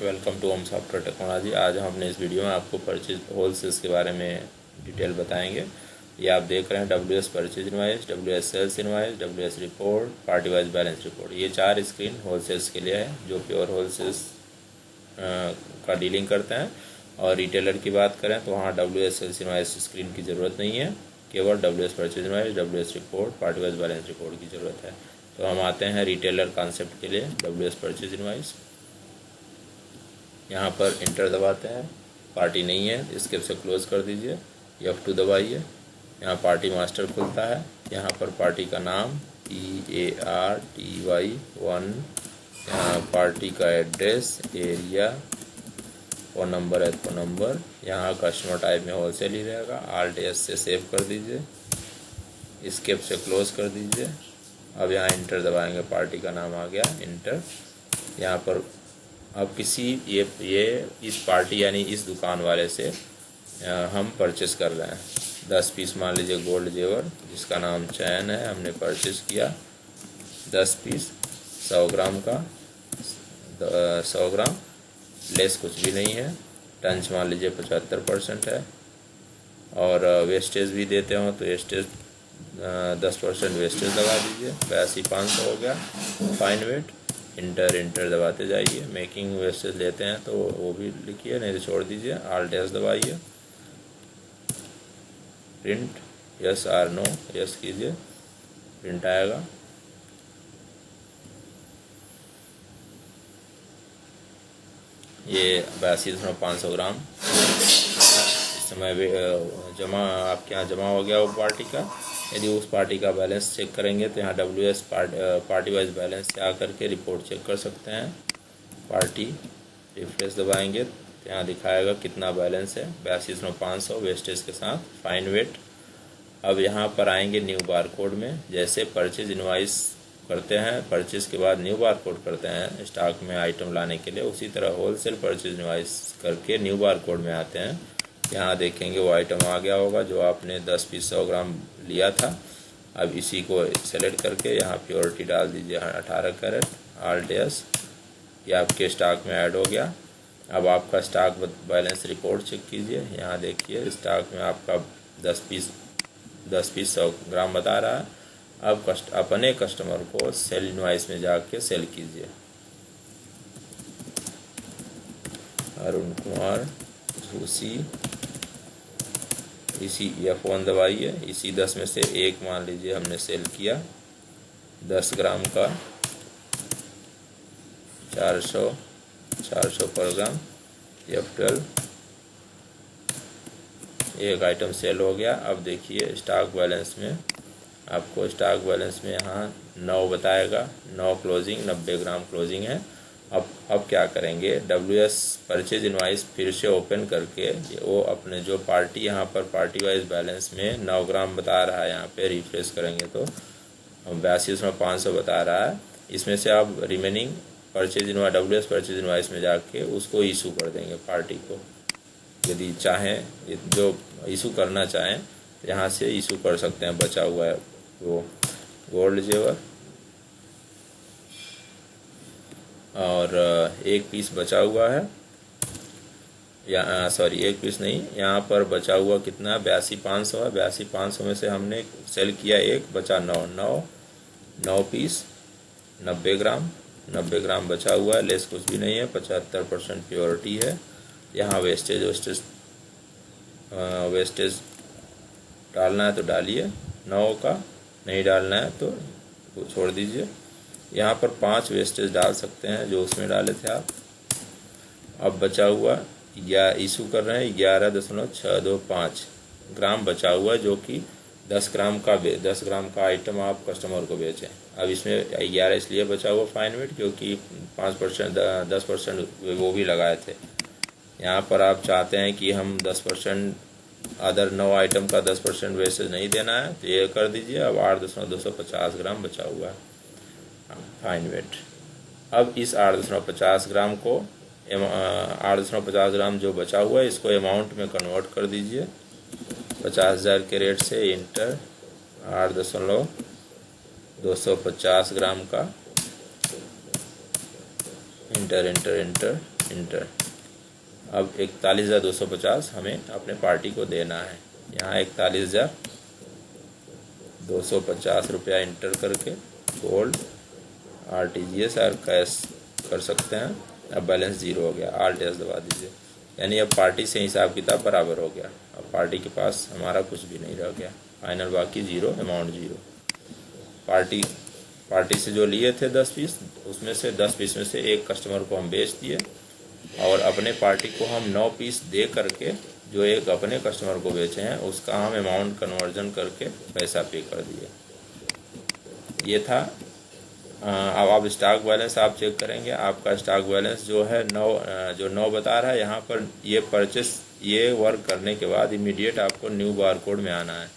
Welcome to home software technology. आज हम अपने इस वीडियो में आपको परचेज होलसेल्स के बारे में डिटेल बताएंगे। ये आप देख रहे हैं WS purchase invoice, WS sales invoice, WS report, party wise balance report. ये 4 स्क्रीन होलसेल्स के लिए है जो प्योर होलसेल्स का डीलिंग करते हैं। और रिटेलर की बात करें तो वहाँ WS सेल्स इनवाइस स्क्रीन की ज़रूरत नहीं है, केवल WS purchase invoice, WS report, party wise balance report की ज़रूरत है। तो हम आते हैं रिटेलर कॉन्सेप्ट के लिए। WS परचेज इनवाइस, यहाँ पर इंटर दबाते हैं। पार्टी नहीं है, स्केप से क्लोज कर दीजिए, F2 दबाइए। यहाँ पार्टी मास्टर खुलता है। यहाँ पर पार्टी का नाम PARTY1, यहाँ पार्टी का एड्रेस, एरिया, फ़ोन नंबर है फ़ोन नंबर। यहाँ कस्टमर टाइप में होलसेल ही रहेगा। Alt+S से सेव कर दीजिए, स्केप से क्लोज कर दीजिए। अब यहाँ इंटर दबाएंगे, पार्टी का नाम आ गया, इंटर। यहाँ पर अब किसी ये इस पार्टी यानी इस दुकान वाले से हम परचेस कर रहे हैं 10 पीस, मान लीजिए गोल्ड जेवर जिसका नाम चयन है, हमने परचेस किया 10 पीस 100 ग्राम का, 100 ग्राम लेस कुछ भी नहीं है। टंच मान लीजिए 75% है। और वेस्टेज भी देते हो तो वेस्टेज 10% वेस्टेज लगा दीजिए। 82,500 हो गया। फाइन वेट, इंटर दबाते जाइए। मेकिंग वेस्टेज लेते हैं तो वो भी लिखिए, नहीं तो छोड़ दीजिए। Alt+S दबाइए। Print, yes or no, yes कीजिए, प्रिंट आएगा। ये 82,500 ग्राम इस समय जमा आपके यहाँ जमा हो गया वो पार्टी का। यदि उस पार्टी का बैलेंस चेक करेंगे तो यहाँ WS पार्टी वाइज बैलेंस से आकर के रिपोर्ट चेक कर सकते हैं। पार्टी रिफ्रेश दबाएंगे तो यहाँ दिखाएगा कितना बैलेंस है, 82,500 वेस्टेज के साथ। Fine weight. अब यहाँ पर आएंगे न्यू बार कोड में। जैसे परचेज इनवाइस करते हैं, परचेज के बाद न्यू बार कोड करते हैं स्टॉक में आइटम लाने के लिए, उसी तरह होलसेल परचेज इनवाइस करके न्यू बार कोड में आते हैं। यहाँ देखेंगे वो आइटम आ गया होगा जो आपने 10 पीस 100 ग्राम लिया था। अब इसी को सेलेक्ट करके यहाँ प्योरिटी डाल दीजिए 18 कैरेट। Alt+S, ये आपके स्टॉक में ऐड हो गया। अब आपका स्टॉक बैलेंस रिपोर्ट चेक कीजिए। यहाँ देखिए स्टॉक में आपका 10 पीस 100 ग्राम बता रहा है। अब अपने कस्टमर को सेल इनवाइस में जाके सेल कीजिए। अरुण कुमार जोशी, इसी F1 दबाइए। इसी 10 में से एक मान लीजिए हमने सेल किया 10 ग्राम का 400 पर ग्राम, F12, एक आइटम सेल हो गया। अब देखिए स्टॉक बैलेंस में, आपको स्टॉक बैलेंस में यहाँ 9 बताएगा, 9 क्लोजिंग, 90 ग्राम क्लोजिंग है। अब क्या करेंगे, WS परचेज इनवाइस फिर से ओपन करके वो अपने जो पार्टी यहाँ पर पार्टी वाइज बैलेंस में 9 ग्राम बता रहा है, यहाँ पे रिफ्रेश करेंगे तो 82,500 बता रहा है। इसमें से आप remaining purchase invoice WS purchase invoice में जाके उसको इशू कर देंगे पार्टी को। यदि चाहें, जो इशू करना चाहें यहाँ से इशू कर सकते हैं। बचा हुआ है वो गोल्ड जेवर और एक पीस बचा हुआ है, या सॉरी एक पीस नहीं, यहाँ पर बचा हुआ कितना 82,500 है। 82,500 में से हमने सेल किया एक, बचा 9 पीस 90 ग्राम बचा हुआ है। लेस कुछ भी नहीं है, 75% प्योरिटी है। यहाँ वेस्टेज डालना है तो डालिए 9 का, नहीं डालना है तो छोड़ दीजिए। यहाँ पर 5 वेस्टेज डाल सकते हैं जो उसमें डाले थे आप। अब बचा हुआ या इशू कर रहे हैं 11.625 ग्राम बचा हुआ, जो कि 10 ग्राम का आइटम आप कस्टमर को बेचें। अब इसमें 11 इसलिए बचा हुआ फाइन वेट क्योंकि 5% 10% वो भी लगाए थे। यहाँ पर आप चाहते हैं कि हम 10% अदर 9 आइटम का 10% वेस्टेज नहीं देना है तो ये कर दीजिए। अब 8.250 ग्राम बचा हुआ है फाइन वेट। अब इस 8.50 ग्राम को 8.50 ग्राम जो बचा हुआ है इसको अमाउंट में कन्वर्ट कर दीजिए 50,000 के रेट से। इंटर, 8.250 ग्राम का, इंटर। इंटर। अब 41,250 हमें अपने पार्टी को देना है। यहाँ 41,250 रुपया इंटर करके गोल्ड RTGS और कैश कर सकते हैं। अब बैलेंस ज़ीरो हो गया, ALT+S दबा दीजिए। यानी अब पार्टी से हिसाब किताब बराबर हो गया। अब पार्टी के पास हमारा कुछ भी नहीं रह गया। फाइनल बाकी ज़ीरो, अमाउंट ज़ीरो। पार्टी से जो लिए थे 10 पीस, उसमें से 10 पीस में से एक कस्टमर को हम बेच दिए और अपने पार्टी को हम 9 पीस दे करके जो एक अपने कस्टमर को बेचे हैं उसका हम अमाउंट कन्वर्जन करके पैसा पे कर दिए। ये था। अब आप स्टॉक बैलेंस आप चेक करेंगे, आपका स्टॉक बैलेंस जो है 9 बता रहा है। यहाँ पर ये परचेस ये वर्क करने के बाद इमीडिएट आपको न्यू बारकोड में आना है।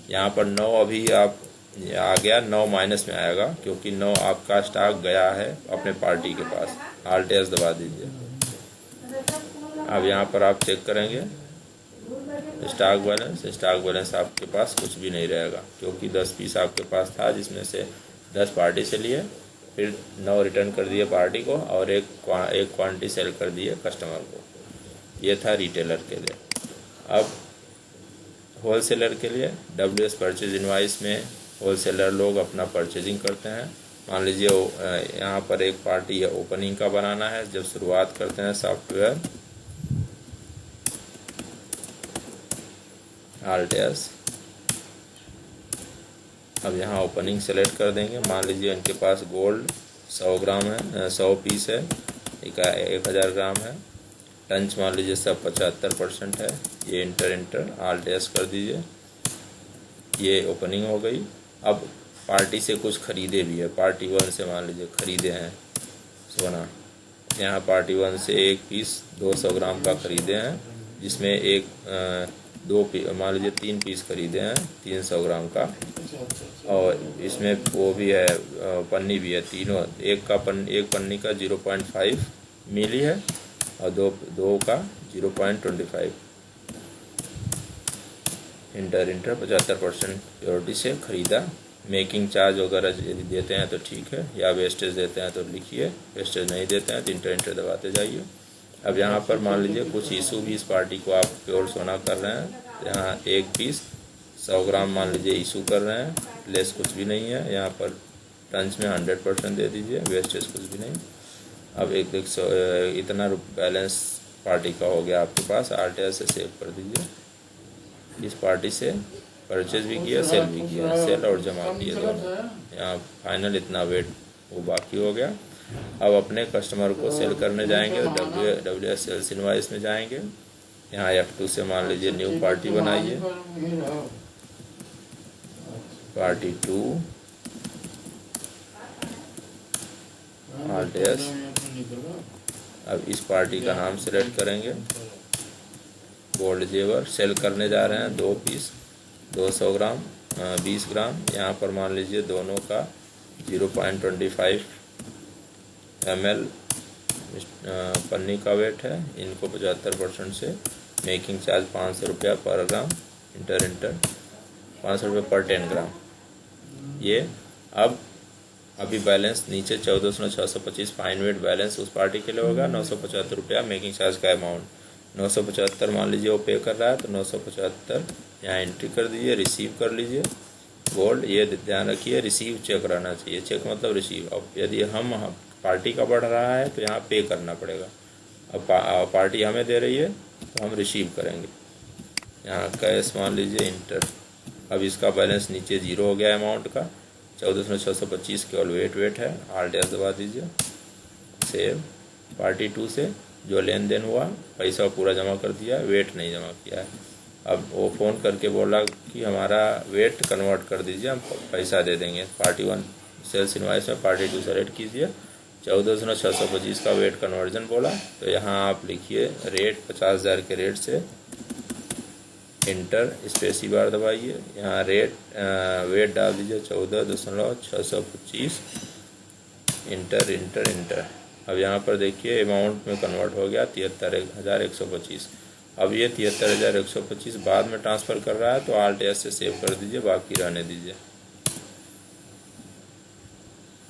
यहाँ पर 9 अभी आप आ गया, 9 माइनस में आएगा क्योंकि 9 आपका स्टॉक गया है अपने पार्टी के पास। ALT+S दबा दीजिए। अब यहाँ पर आप चेक करेंगे स्टॉक बैलेंस आपके पास कुछ भी नहीं रहेगा क्योंकि 10 पीस आपके पास था जिसमें से 10 पार्टी से लिए, फिर 9 रिटर्न कर दिए पार्टी को और एक क्वांटिटी सेल कर दिए कस्टमर को। ये था रिटेलर के लिए। अब होलसेलर के लिए WS परचेज इनवाइस में होलसेलर लोग अपना परचेजिंग करते हैं। मान लीजिए यहाँ पर एक पार्टी है ओपनिंग का बनाना है। जब शुरुआत करते हैं सॉफ्टवेयर ALT+S, अब यहाँ ओपनिंग सेलेक्ट कर देंगे। मान लीजिए इनके पास गोल्ड 100 ग्राम है, 100 पीस है, 1000 ग्राम है। टंच मान लीजिए सब 75% है। ये इंटर ALT+S कर दीजिए। ये ओपनिंग हो गई। अब पार्टी से कुछ खरीदे भी है, पार्टी 1 से मान लीजिए खरीदे हैं सोना। यहाँ पार्टी 1 से एक पीस 200 ग्राम का खरीदे हैं जिसमें मान लीजिए 3 पीस खरीदे हैं 300 ग्राम का, और इसमें वो भी है पन्नी भी है तीनों। एक पन्नी का 0.5 मिली है और दो का 0.25। इंटर 75% प्योरिटी से खरीदा। मेकिंग चार्ज वगैरह यदि देते हैं तो ठीक है, या वेस्टेज देते हैं तो लिखिए, वेस्टेज नहीं देते हैं तो इंटर दबाते जाइए। अब यहाँ पर मान लीजिए कुछ इशू भी इस पार्टी को आप प्योर सोना कर रहे हैं। यहाँ एक पीस 100 ग्राम मान लीजिए इशू कर रहे हैं, लेस कुछ भी नहीं है। यहाँ पर टंच में 100% दे दीजिए, वेस्टेज कुछ भी नहीं। अब इतना बैलेंस पार्टी का हो गया आपके पास। ALT+S से सेव कर दीजिए। इस पार्टी से परचेज भी किया, सेल भी किया, सेल और जमा किए दोनों। यहाँ फाइनल इतना वेट वो बाकी हो गया। अब अपने कस्टमर को सेल करने जाएंगे, WS सेल्स इनवाइस में जाएंगे। यहाँ F2 से मान लीजिए न्यू पार्टी बनाइए, पार्टी 2 ALT+S। अब इस पार्टी का नाम सेलेक्ट करेंगे, गोल्ड जेवर। सेल करने जा रहे हैं 2 पीस 200 ग्राम 20 ग्राम। यहाँ पर मान लीजिए दोनों का 0.25 ml पन्नी का वेट है। इनको 75% से मेकिंग चार्ज 500 रुपया पर ग्राम। इंटर 500 रुपये पर 10 ग्राम। ये अब अभी बैलेंस नीचे 14,625 फाइन वेट बैलेंस उस पार्टी के लिए होगा। 975 रुपया मेकिंग चार्ज का अमाउंट 975 मान लीजिए वो पे कर रहा है तो 975 यहाँ एंट्री कर दीजिए, रिसीव कर लीजिए गोल्ड। ये ध्यान रखिए रिसीव चेक रहना चाहिए, चेक मतलब रिसीव। अब यदि हम पार्टी का बढ़ रहा है तो यहाँ पे करना पड़ेगा। अब पार्टी हमें दे रही है तो हम रिसीव करेंगे। यहाँ कैश मान लीजिए इंटर। अब इसका बैलेंस नीचे 0 हो गया अमाउंट का। 14,625 केवल वेट है। ALT+S दबा दीजिए, सेव। पार्टी 2 से जो लेन देन हुआ पैसा पूरा जमा कर दिया, वेट नहीं जमा किया है। अब वो फ़ोन करके बोला कि हमारा वेट कन्वर्ट कर दीजिए, हम पैसा दे देंगे। पार्टी 1 सेल्स इनवाइस में पार्टी 2 सेलेक्ट कीजिए। 14,625 का वेट कन्वर्जन बोला तो यहाँ आप लिखिए रेट 50,000 के रेट से इंटर स्पेस बार दबाइए। यहाँ वेट डाल दीजिए 14,625 इंटर। अब यहाँ पर देखिए अमाउंट में कन्वर्ट हो गया 73,125। अब ये 73,125 बाद में ट्रांसफ़र कर रहा है तो ALT+S से सेव कर दीजिए, बाकी रहने दीजिए।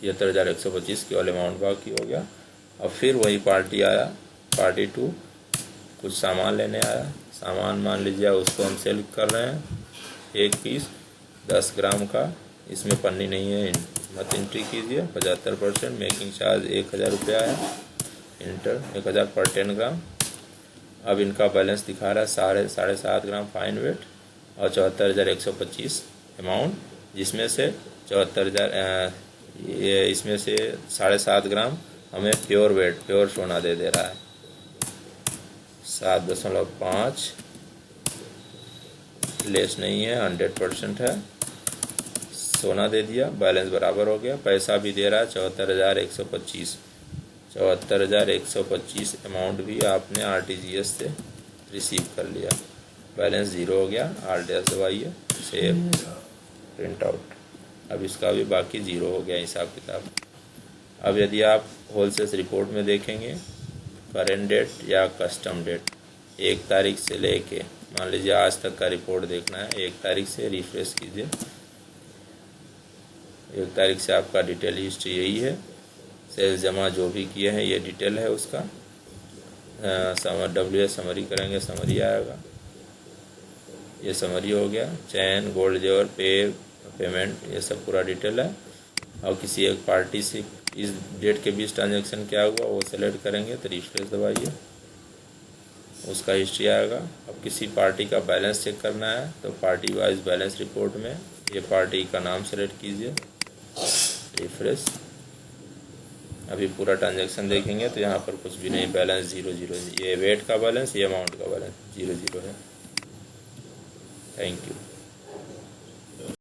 73,125 केवल अमाउंट बाकी हो गया। अब फिर वही पार्टी आया पार्टी 2 कुछ सामान लेने आया, सामान मान लीजिए उसको हम सेल कर रहे हैं 1 पीस 10 ग्राम का, इसमें पन्नी नहीं है, मत एंट्री कीजिए। 75% मेकिंग चार्ज 1000 रुपया है, इंटर 1000 पर 10 ग्राम। अब इनका बैलेंस दिखा रहा है 7.5 ग्राम फाइन वेट और 74,125 अमाउंट, जिसमें से 74,000 इसमें से 7.5 ग्राम हमें प्योर वेट प्योर सोना दे रहा है। 7.5 लेस नहीं है, 100% है, सोना दे दिया, बैलेंस बराबर हो गया। पैसा भी दे रहा है 74,125, 74,125 अमाउंट भी आपने RTGS से रिसीव कर लिया, बैलेंस 0 हो गया। RTGS दबाइए, सेव, प्रिंट आउट। अब इसका भी बाकी 0 हो गया हिसाब किताब। अब यदि आप होलसेल रिपोर्ट में देखेंगे करेंट डेट या कस्टम डेट, 1 तारीख से लेके मान लीजिए आज तक का रिपोर्ट देखना है, 1 तारीख से रिफ्रेश कीजिए। 1 तारीख से आपका डिटेल हिस्ट्री यही है, सेल्स जमा जो भी किए हैं ये डिटेल है उसका। WS समरी करेंगे, समरी आएगा, ये समरी हो गया। चैन, गोल्ड जेवर, पेमेंट, ये सब पूरा डिटेल है। और किसी एक पार्टी से इस डेट के बीच ट्रांजैक्शन क्या हुआ वो सेलेक्ट करेंगे तो रिफ्रेश दबाइए, उसका हिस्ट्री आएगा। अब किसी पार्टी का बैलेंस चेक करना है तो पार्टी वाइज बैलेंस रिपोर्ट में ये पार्टी का नाम सेलेक्ट कीजिए, रिफ्रेश। अभी पूरा ट्रांजैक्शन देखेंगे तो यहाँ पर कुछ भी नहीं, बैलेंस 0 ये वेट का बैलेंस, ये अमाउंट का बैलेंस 0 है। Thank you.